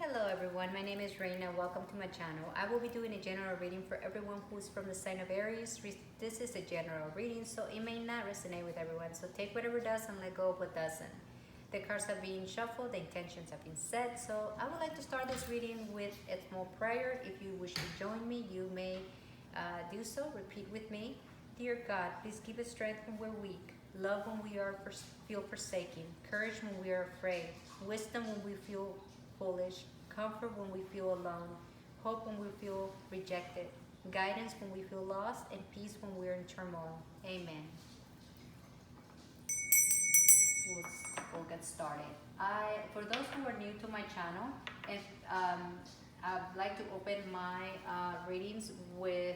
Hello everyone, my name is Reina. Welcome to my channel. I will be doing a general reading for everyone who's from the sign of Aries. This is a general reading, so it may not resonate with everyone. So take whatever does and let go of what doesn't. The cards have been shuffled, the intentions have been set. So I would like to start this reading with a small prayer. If you wish to join me, you may do so. Repeat with me. Dear God, please give us strength when we're weak, love when we feel forsaken, courage when we are afraid, wisdom when we feel foolish, comfort when we feel alone, hope when we feel rejected, guidance when we feel lost, and peace when we're in turmoil. Amen. We'll get started. For those who are new to my channel, if I'd like to open my readings with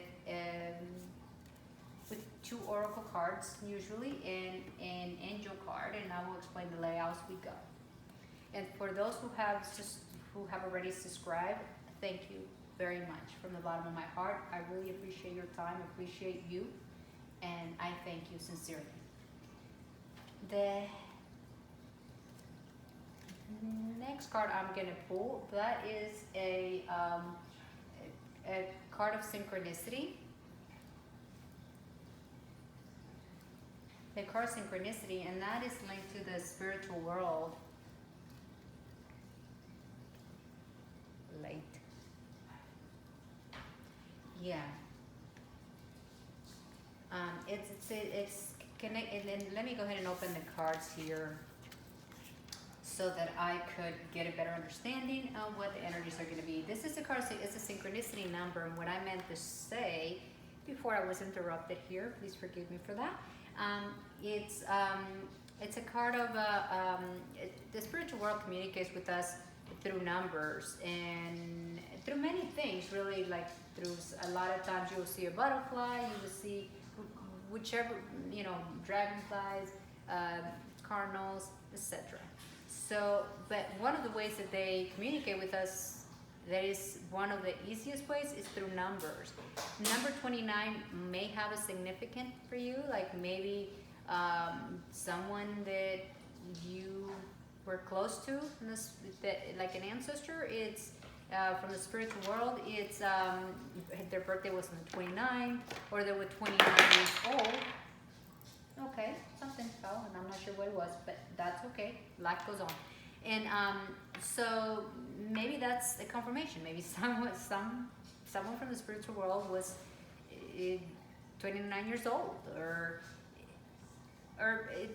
two oracle cards usually and an angel card, and I will explain the layout as we go. And for those who have already subscribed, thank you very much from the bottom of my heart. I really appreciate your time, appreciate you, and I thank you sincerely. The next card I'm gonna pull, that is a card of synchronicity. The card synchronicity, and that is linked to the spiritual world. Late. Yeah. It's connected. And let me go ahead and open the cards here so that I could get a better understanding of what the energies are going to be. This is a card. It's a synchronicity number, and what I meant to say before I was interrupted here, please forgive me for that. It's a card of the spiritual world communicates with us through numbers and through many things, really. Like through a lot of times you'll see a butterfly, you will see whichever, dragonflies, cardinals, etc. So, but one of the ways that they communicate with us, that is one of the easiest ways, is through numbers. Number 29 may have a significant for you, like maybe someone that you were close to, like an ancestor. It's from the spiritual world. It's their birthday was on the 29th, or they were 29 years old. Okay, something fell, and I'm not sure what it was, but that's okay. Life goes on. And so maybe that's a confirmation. Maybe someone from the spiritual world was 29 years old, or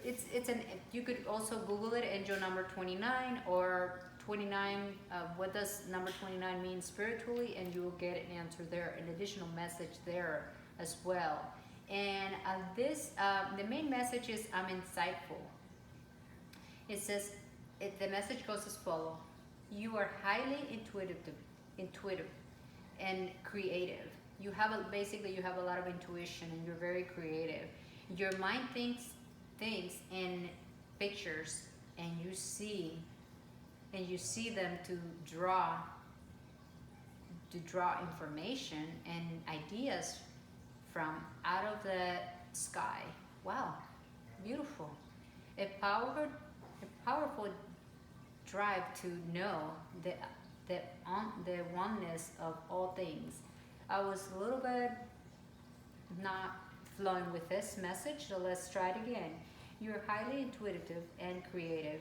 it's an. You could also Google it, angel number 29, or 29. What does number 29 mean spiritually? And you will get an answer there, an additional message there as well. And the main message is, I'm insightful. It says, the message goes as follows: you are highly intuitive and creative. You have a lot of intuition, and you're very creative. Your mind thinks in pictures, and you see them to draw information and ideas from out of the sky. Wow, beautiful. A powerful drive to know the oneness of all things. I was a little bit not flowing with this message, so let's try it again. You're highly intuitive and creative.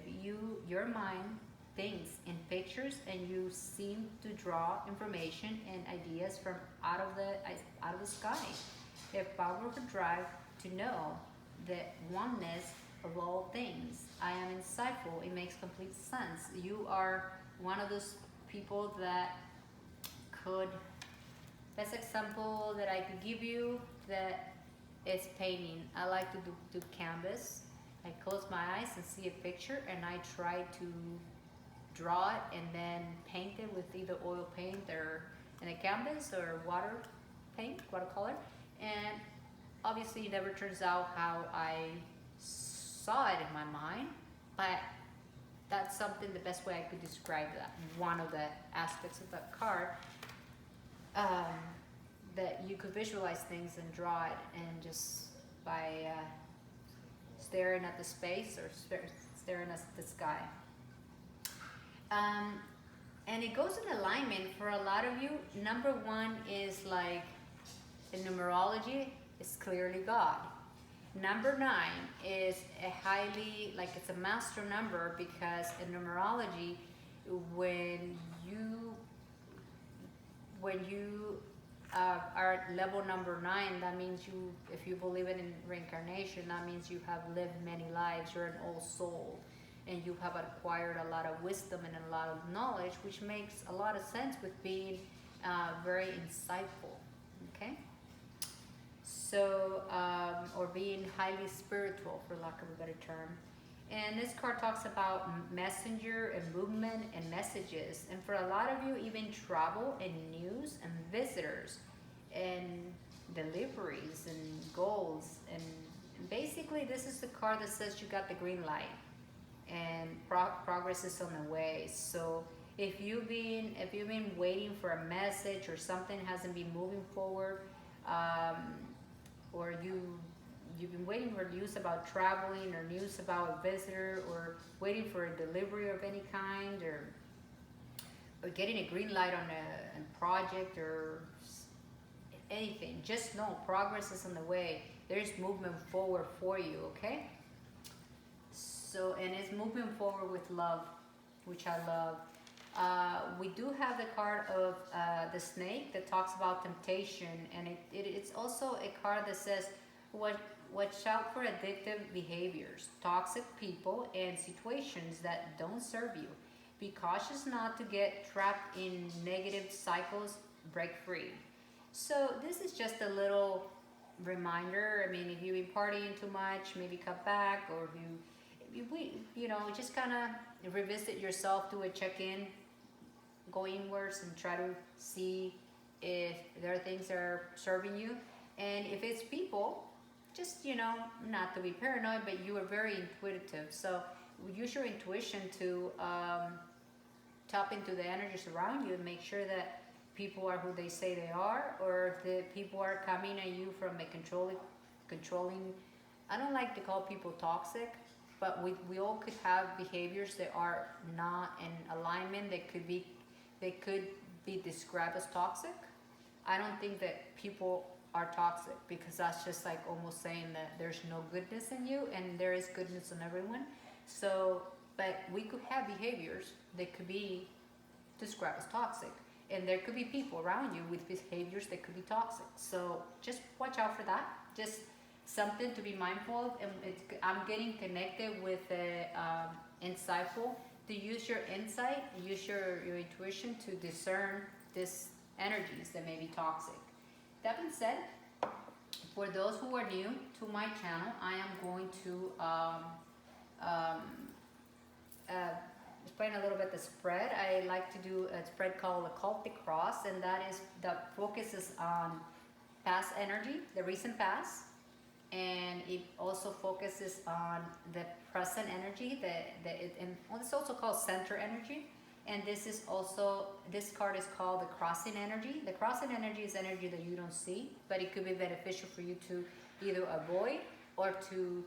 Your mind thinks in pictures, and you seem to draw information and ideas from out of the sky. A powerful drive to know the oneness of all things. I am insightful. It makes complete sense. You are one of those people that could. Best example that I could give you that is painting. I like to do canvas. I close my eyes and see a picture, and I try to draw it and then paint it with either oil paint or in a canvas, or watercolor. And obviously it never turns out how I saw it in my mind, but that's something, the best way I could describe that. One of the aspects of that card, that you could visualize things and draw it, and just by staring at the space or staring at the sky. And it goes in alignment for a lot of you. Number one is like in numerology, is clearly God. Number nine is a highly, like it's a master number because in numerology, when you when you are at level number nine, that means you, if you believe in reincarnation, that means you have lived many lives. You're an old soul, and you have acquired a lot of wisdom and a lot of knowledge, which makes a lot of sense with being very insightful. Okay, so or being highly spiritual, for lack of a better term. And this card talks about messenger and movement and messages. And for a lot of you, even travel and news and visitors and deliveries and goals. And basically, this is the card that says you got the green light and progress is on the way. So if you've been waiting for a message or something hasn't been moving forward, um, or you've been waiting for news about traveling or news about a visitor or waiting for a delivery of any kind, or getting a green light on a project or anything, just know progress is on the way. There's movement forward for you. Okay, so, and it's moving forward with love, which I love. We do have the card of the snake that talks about temptation, and it's also a card that says, watch out for addictive behaviors, toxic people, and situations that don't serve you. Be cautious not to get trapped in negative cycles, break free. So this is just a little reminder. I mean, if you've been partying too much, maybe cut back, or just kind of revisit yourself, do a check-in, go inwards and try to see if there are things that are serving you. And if it's people, just, not to be paranoid, but you are very intuitive. So use your intuition to tap into the energies around you and make sure that people are who they say they are, or if the people are coming at you from a controlling. I don't like to call people toxic, but we all could have behaviors that are not in alignment. They could be described as toxic. I don't think that people are toxic, because that's just like almost saying that there's no goodness in you, and there is goodness in everyone. So, but we could have behaviors that could be described as toxic, and there could be people around you with behaviors that could be toxic. So just watch out for that. Just something to be mindful of. And I'm getting connected with insightful, to use your insight, use your intuition to discern these energies that may be toxic. That being said, for those who are new to my channel, I am going to explain a little bit the spread. I like to do a spread called Occultic Cross, and that focuses on past energy, the recent past, and it also focuses on the present energy, and it's also called center energy. And this card is called the crossing energy. The crossing energy is energy that you don't see, but it could be beneficial for you to either avoid or to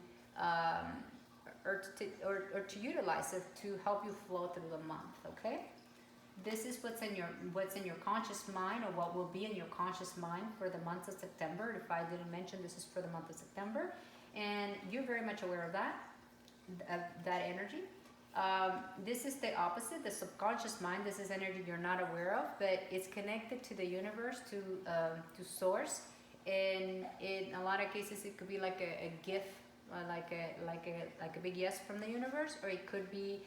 utilize it to help you flow through the month. Okay, this is what's in your conscious mind, or what will be in your conscious mind for the month of September. If I didn't mention, this is for the month of September, and you're very much aware of that energy. This is the opposite, the subconscious mind. This is energy you're not aware of, but it's connected to the universe, to source. And in a lot of cases, it could be like a gift, like a big yes from the universe, or it could be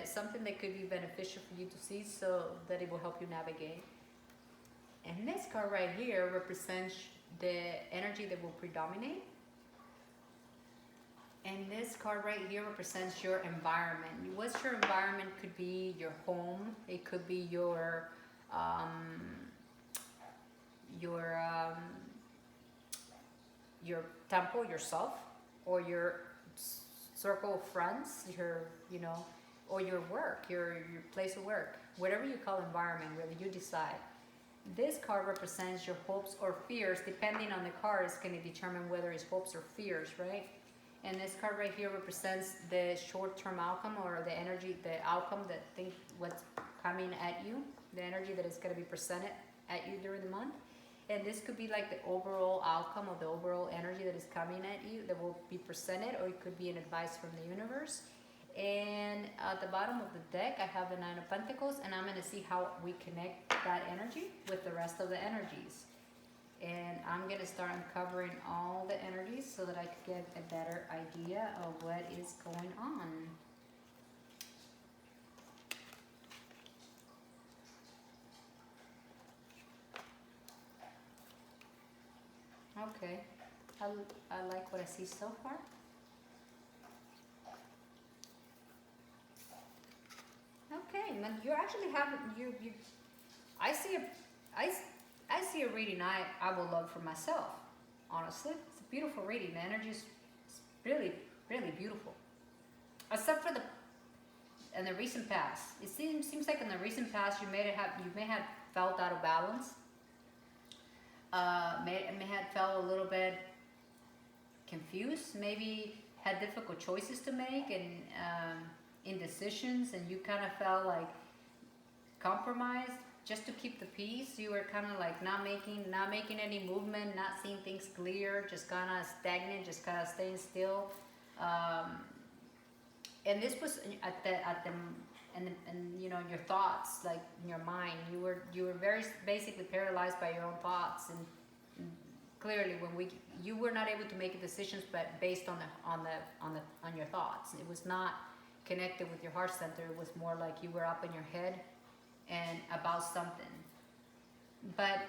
something that could be beneficial for you to see, so that it will help you navigate. And this card right here represents the energy that will predominate. And this card right here represents your environment. What's your environment? Could be your home. It could be your temple, yourself, or your circle of friends, or your work, your place of work, whatever you call environment, really, you decide. This card represents your hopes or fears. Depending on the card, it's going to determine whether it's hopes or fears, right? And this card right here represents the short-term outcome, or the energy, the outcome, that think what's coming at you, the energy that is going to be presented at you during the month. And this could be like the overall outcome of the overall energy that is coming at you, that will be presented, or it could be an advice from the universe. And at the bottom of the deck, I have the Nine of Pentacles, and I'm going to see how we connect that energy with the rest of the energies. And I'm going to start uncovering all the energies so that I can get a better idea of what is going on. Okay, I like what I see so far. Okay, man, you actually have you. I see a, I see a reading I will love for myself. Honestly, it's a beautiful reading. The energy is really really beautiful. Except for in the recent past, it seems like in the recent past you may have felt out of balance. May have felt a little bit confused. Maybe had difficult choices to make, and indecisions, and you kind of felt like compromised just to keep the peace. You were kind of like not making any movement, not seeing things clear, just kind of stagnant, just kind of staying still. And this was and you know, your thoughts, like in your mind, you were very basically paralyzed by your own thoughts. And clearly, when you were not able to make decisions, but based on your thoughts. It was not connected with your heart center. It was more like you were up in your head and about something. But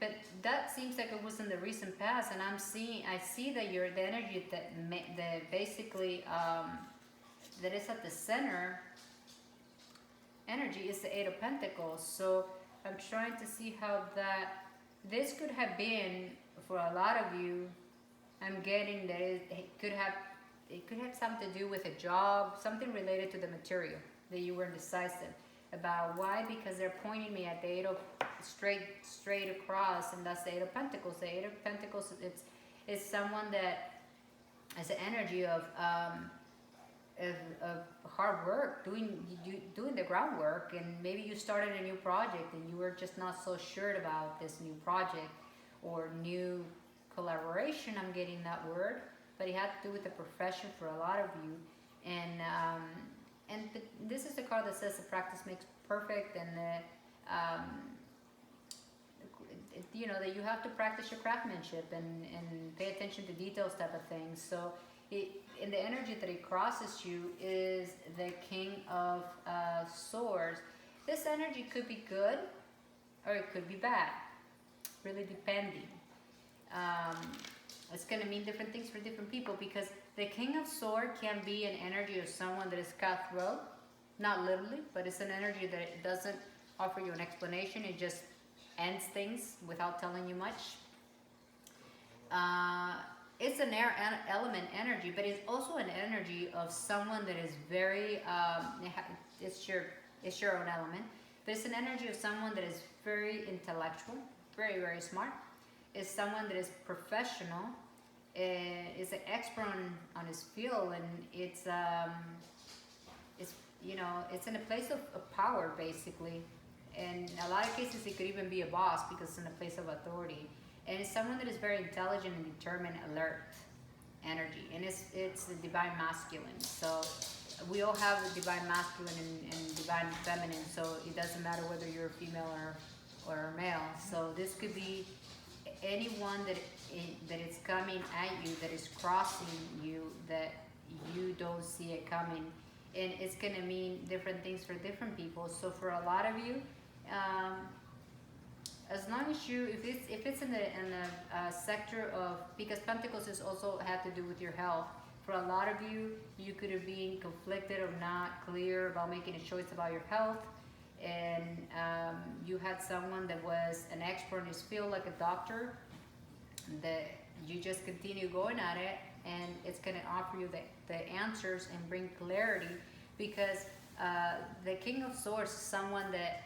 but that seems like it was in the recent past, and I see that the energy that basically that is at the center energy is the Eight of Pentacles. So I'm trying to see how that this could have been for a lot of you. I'm getting that it could have something to do with a job, something related to the material that you were indecisive about. Why? Because they're pointing me at the Eight of straight across, and that's the Eight of Pentacles. The Eight of Pentacles, it's someone that has the energy of hard work, doing the groundwork, and maybe you started a new project and you were just not so sure about this new project or new collaboration. I'm getting that word, but it had to do with the profession for a lot of you. And this is the card that says the practice makes perfect, and you know that you have to practice your craftsmanship and pay attention to details type of things. So in the energy that it crosses you is the King of Swords. This energy could be good or it could be bad, really depending. It's going to mean different things for different people, because the King of Swords can be an energy of someone that is cutthroat, not literally, but it's an energy that it doesn't offer you an explanation. It just ends things without telling you much. It's an air element energy, but it's also an energy of someone that is very, it's your own element, but it's an energy of someone that is very intellectual, very, very smart. It's someone that is professional, is an expert on his field, and it's you know, it's in a place of power, basically. And in a lot of cases, it could even be a boss, because it's in a place of authority. And it's someone that is very intelligent and determined, alert energy. And it's the divine masculine. So we all have the divine masculine and divine feminine. So it doesn't matter whether you're a female or a male. So this could be anyone that is coming at you, that is crossing you, that you don't see it coming. And it's going to mean different things for different people. So for a lot of you, as long as you, if it's in the sector of, because Pentacles is also have to do with your health. For a lot of you, you could have been conflicted or not clear about making a choice about your health, and you had someone that was an expert in his field, like a doctor, that you just continue going at it, and it's going to offer you the answers and bring clarity, because the King of Swords is someone that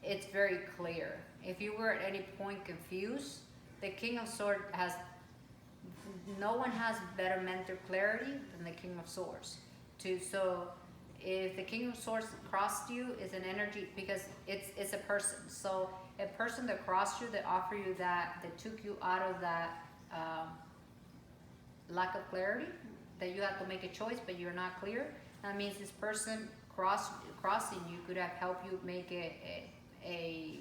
it's very clear. If you were at any point confused, the King of Swords has no one has better mental clarity than the King of Swords. So if the King of Swords crossed you, is an energy, because it's a person. So a person that crossed you, that offered you that took you out of that lack of clarity, that you have to make a choice but you're not clear. That means this person crossing you could have helped you make a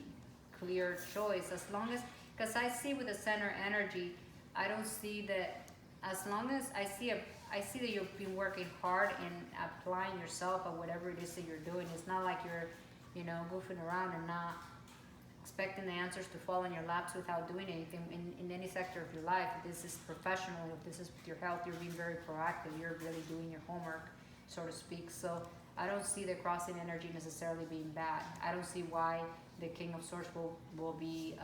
clear choice, as long as, because I see with the center energy, I don't see that, as long as I see that you've been working hard and applying yourself at whatever it is that you're doing. It's not like you're, goofing around and not expecting the answers to fall in your laps without doing anything in any sector of your life. If this is professional, if this is with your health, you're being very proactive. You're really doing your homework, so to speak. So I don't see the crossing energy necessarily being bad. I don't see why the King of Swords will be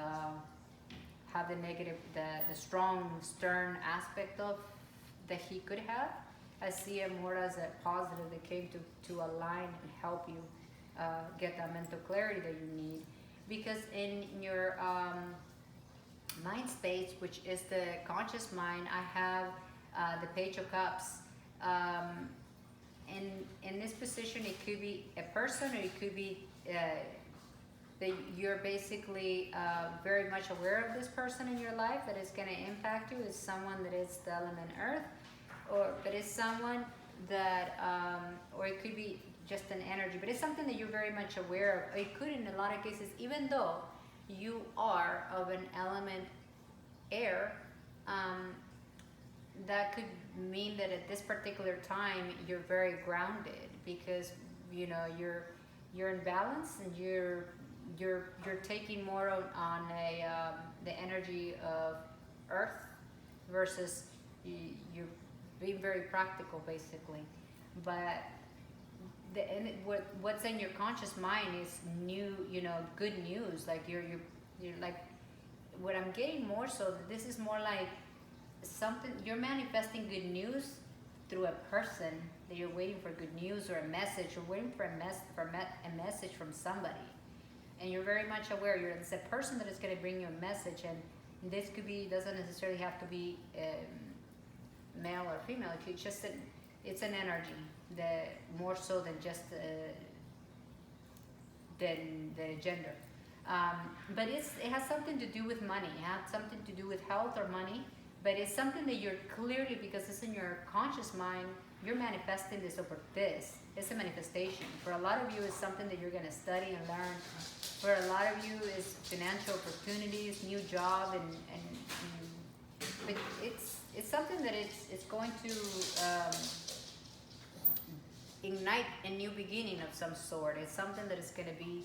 have the negative, the strong, stern aspect of that he could have. I see it more as a positive that came to align and help you get that mental clarity that you need. Because in your mind space, which is the conscious mind, I have the Page of Cups. In this position, it could be a person, or it could be that you're basically very much aware of this person in your life that is going to impact you. Is someone that is the element earth, but it's someone that, or it could be just an energy, but it's something that you're very much aware of. It could, in a lot of cases, even though you are of an element air, that could mean that at this particular time you're very grounded, because you're in balance, and you're taking more on the energy of earth, versus you're being very practical, basically. But what's in your conscious mind is new, good news. Like you're like, what I'm getting more so, that this is more like something, you're manifesting good news through a person, that you're waiting for good news or a message, or waiting for a message from somebody. And you're very much aware, it's a person that is going to bring you a message. And this could be, doesn't necessarily have to be male or female. It's just it's an energy, that more so than just than the gender. But it has something to do with money. It has something to do with health or money. But it's something that you're clearly, because it's in your conscious mind, you're manifesting this over this. It's a manifestation. For a lot of you, it's something that you're going to study and learn. For a lot of you, it's financial opportunities, new job, but it's something that it's going to ignite a new beginning of some sort. It's something that is going to be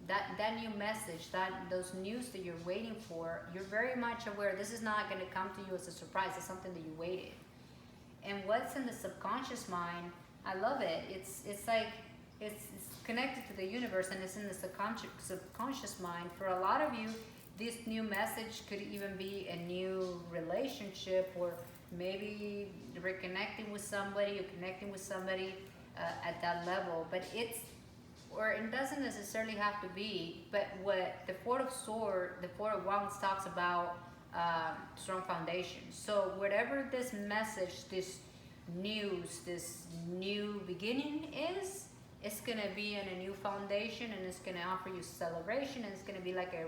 that new message, those news that you're waiting for. You're very much aware. This is not going to come to you as a surprise. It's something that you waited. And what's in the subconscious mind, I love it. It's like it's connected to the universe, and it's in the subconscious mind. For a lot of you, this new message could even be a new relationship, or maybe reconnecting with somebody, or connecting with somebody at that level. But it doesn't necessarily have to be. But what the Four of Wands talks about, strong foundation. So whatever this message, this news, this new beginning is, it's gonna be in a new foundation, and it's gonna offer you celebration, and it's gonna be like a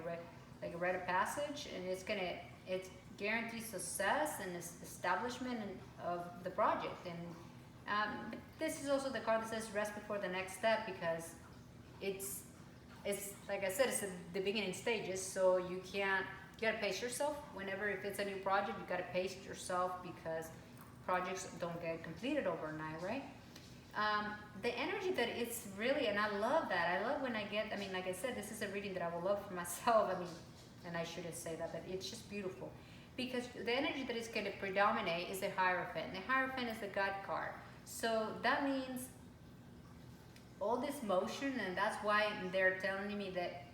rite of passage, and it guarantees success and establishment of the project. And this is also the card that says rest before the next step, because it's like I said, it's the beginning stages. So you gotta pace yourself. If it's a new project, you gotta pace yourself, because projects don't get completed overnight, right? The energy that it's really, and I love that. I love when I get, like I said, this is a reading that I will love for myself. And I shouldn't say that, but it's just beautiful. Because the energy that is going to predominate is the Hierophant. The Hierophant is the God card. So that means all this motion, and that's why they're telling me that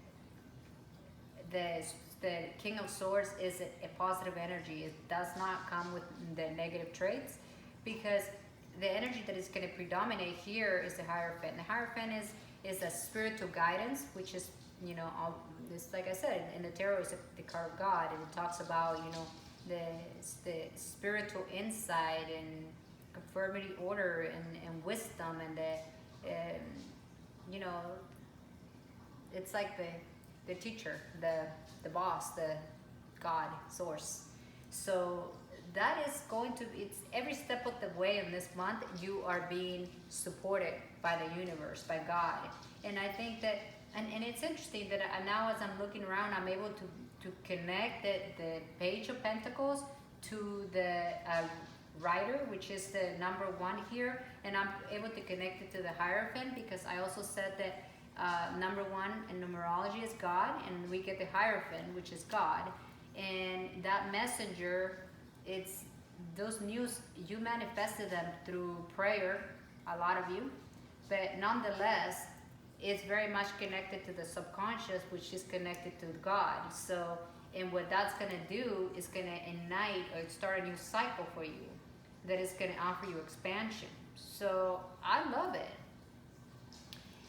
the King of Swords is a positive energy. It does not come with the negative traits, because the energy that is going to predominate here is the Hierophant. The Hierophant is a spiritual guidance, which is, this, like I said, in the tarot, is the card of God, and it talks about, the the spiritual insight and conformity, order, and wisdom, and you know, it's like the teacher, the boss, the God source. So that is going to, it's every step of the way in this month you are being supported by the universe, by God. And I think that, and it's interesting that now as I'm looking around, I'm able to connect the Page of Pentacles to the Rider, which is the number one here, and I'm able to connect it to the Hierophant, because I also said that number one in numerology is God, and we get the Hierophant, which is God. And that messenger, it's those news, you manifested them through prayer, a lot of you, but nonetheless it's very much connected to the subconscious, which is connected to God. So, and what that's going to do is going to ignite or start a new cycle for you that is going to offer you expansion. So I love it.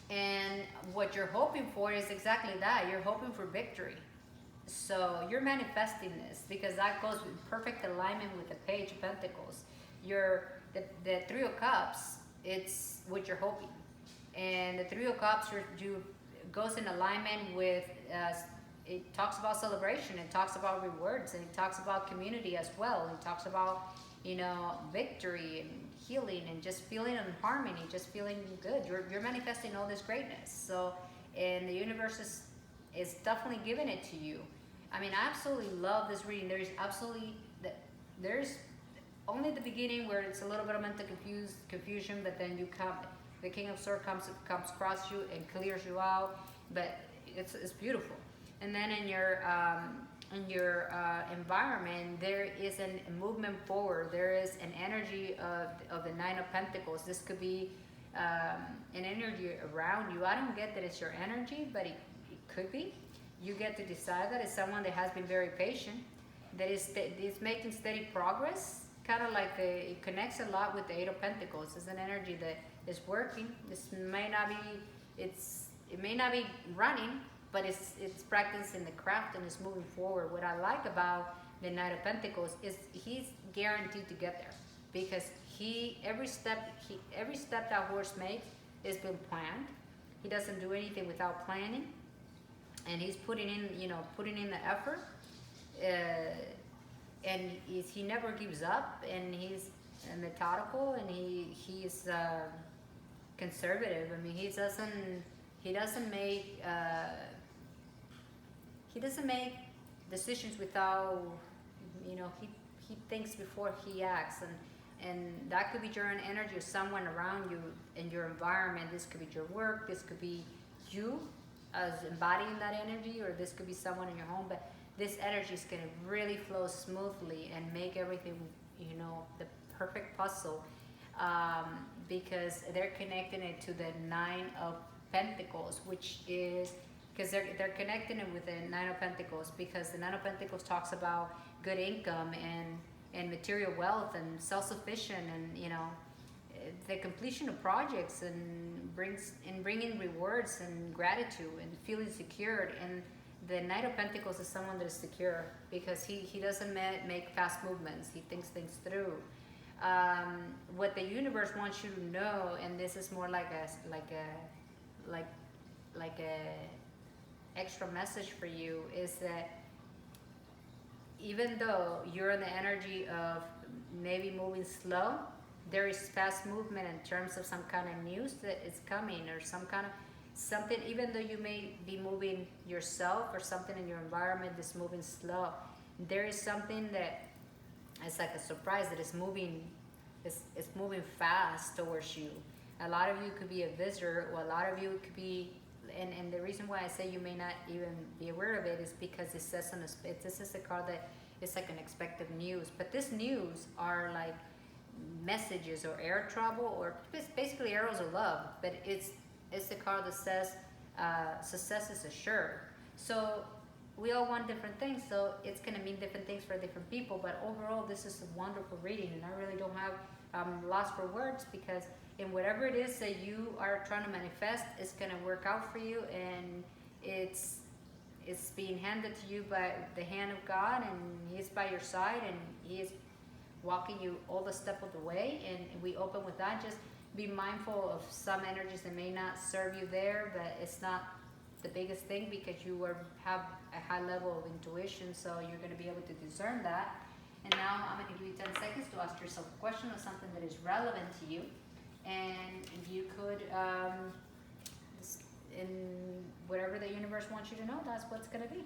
And what you're hoping for is exactly that. You're hoping for victory. So you're manifesting this, because that goes in perfect alignment with the Page of Pentacles. The Three of Cups, it's what you're hoping. And the Three of Cups you goes in alignment with, it talks about celebration, it talks about rewards, and it talks about community as well. It talks about, victory and healing and just feeling in harmony, just feeling good. You're manifesting all this greatness. So, and the universe is definitely giving it to you. I mean, I absolutely love this reading. There's only the beginning where it's a little bit of mental confusion, but then the King of Swords comes across you and clears you out. But it's beautiful. And then in your environment, there is a movement forward. There is an energy of the Nine of Pentacles. This could be an energy around you. I don't get that it's your energy, but it could be. You get to decide that. It's someone that has been very patient, that is making steady progress. Kind of like it connects a lot with the Eight of Pentacles. It's an energy that is working. It may not be running, but it's practicing the craft and it's moving forward. What I like about the Knight of Pentacles is he's guaranteed to get there, because every step that horse makes has been planned. He doesn't do anything without planning, and he's putting in the effort, and he never gives up, and he's methodical, and he's conservative. I mean, he doesn't make decisions without, he thinks before he acts, and that could be your own energy or someone around you in your environment. This could be your work, this could be you as embodying that energy, or this could be someone in your home. But this energy is going to really flow smoothly and make everything, the perfect puzzle, because they're connecting it to the Nine of Pentacles, which is, because they're connecting it with the Nine of Pentacles, because the Nine of Pentacles talks about good income and material wealth and self-sufficient, and the completion of projects, and bringing rewards and gratitude and feeling secured. And the Knight of Pentacles is someone that is secure, because he doesn't make fast movements. He thinks things through. What the universe wants you to know, and this is more like a extra message for you, is that even though you're in the energy of maybe moving slow, there is fast movement in terms of some kind of news that is coming, or something, even though you may be moving yourself, or something in your environment is moving slow, there is something that is like a surprise that is moving fast towards you. A lot of you could be a visitor, or a lot of you could be, and the reason why I say you may not even be aware of it is because it says this is a card that is like unexpected news. But this news are like messages or air travel, or it's basically arrows of love. But it's the card that says success is assured. So we all want different things, so it's going to mean different things for different people. But overall, this is a wonderful reading, and I really don't have lost for words, because in whatever it is that you are trying to manifest, it's going to work out for you, and it's it's being handed to you by the hand of God, and He's by your side, and He is walking you all the step of the way. And we open with that. Just be mindful of some energies that may not serve you there, but it's not the biggest thing because you have a high level of intuition, so you're going to be able to discern that. And now I'm going to give you 10 seconds to ask yourself a question of something that is relevant to you, and you could in whatever the universe wants you to know, that's what's going to be.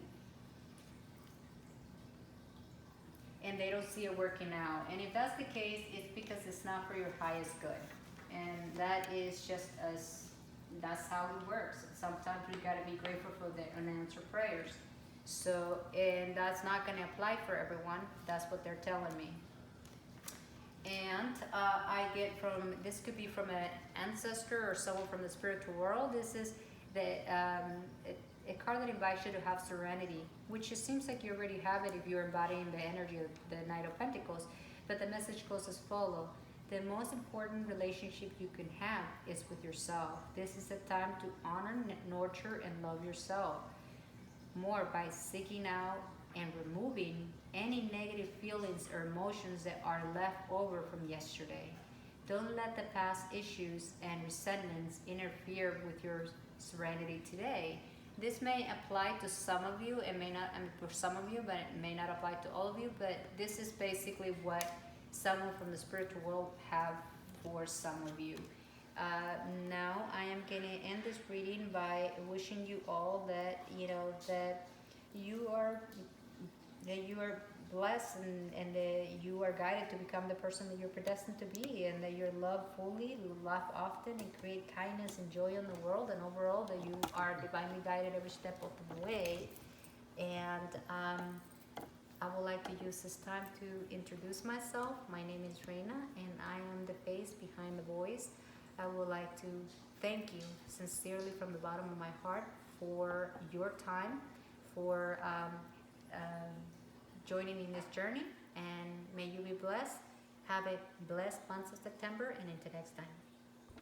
And they don't see it working out. And if that's the case, it's because it's not for your highest good. And that is just us. That's how it works. Sometimes we got to be grateful for the unanswered prayers. So, and that's not going to apply for everyone. That's what they're telling me. And I get from, this could be from an ancestor or someone from the spiritual world. This is a card that invites you to have serenity, which it seems like you already have it if you're embodying the energy of the Knight of Pentacles. But the message goes as follows. The most important relationship you can have is with yourself. This is a time to honor, nurture, and love yourself more by seeking out and removing any negative feelings or emotions that are left over from yesterday. Don't let the past issues and resentments interfere with your serenity today. This may apply to some of you, it may not, for some of you, but it may not apply to all of you, but this is basically what someone from the spiritual world have for some of you. Now I am going to end this reading by wishing you all that, that you are blessed, and that you are guided to become the person that you're predestined to be, and that you're loved fully, laugh often, and create kindness and joy in the world, and overall that you are divinely guided every step of the way. And I would like to use this time to introduce myself. My name is Reina, and I am the face behind the voice. I would like to thank you sincerely from the bottom of my heart for your time, for joining in this journey, and may you be blessed. Have a blessed month of September, and until next time.